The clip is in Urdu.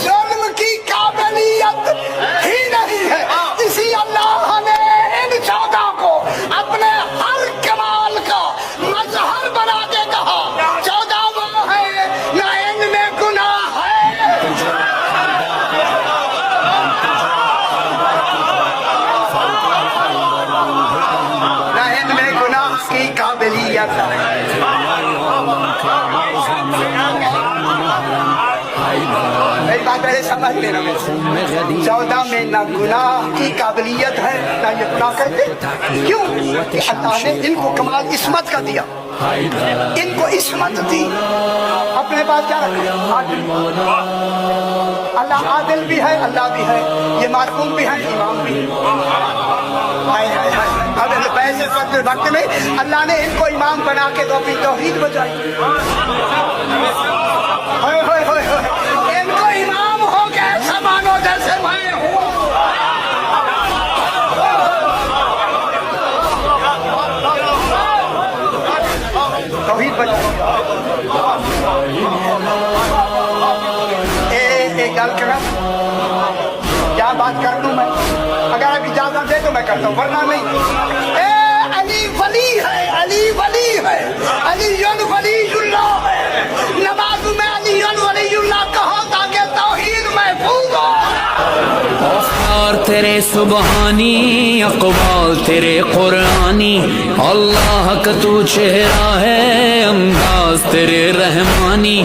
ظلم کی قابلیت ہی نہیں ہے، اسی اللہ نے ان 14 کو اپنے ہر کمال کا مظہر بنا کے کہا 14 وہ ہے نہ ان میں گناہ ہے، نہ ان میں گناہ کی قابلیت ہے۔ میری بات پہلے سمجھ لینا، 14 میں نہ گناہ کی قابلیت ہے نہ یہ گناہ کرتے، کیوں کہ اللہ نے ان کو کمال عصمت کا دیا، ان کو عصمت دی، اپنے پاس کیا رکھا؟ عادل۔ اللہ عادل بھی ہے، اللہ بھی ہے، یہ محکوم بھی ہے، امام بھی ہے۔ اب پیسے وقت میں اللہ نے ان کو امام بنا کے تو اپنی توحید بجائی، ان کو امام ہو کے ایسا مانو جیسے میں ہوں۔ توحید بجائی۔ ایک گل کرا، کیا بات کر دوں میں؟ اگر آپ اجازت دے تو میں کرتا ہوں، ورنہ نہیں۔ علی ولی ہے، علی ولی ہے، علی ولی اللہ ہے، نماز میں علی ولی اللہ کہا تاکہ توحید محفوظ ہو۔ افکار تیرے سبحانی، اقوال تیرے قرآنی، اللہ کا تو چہرہ ہے، انداز تیرے رحمانی۔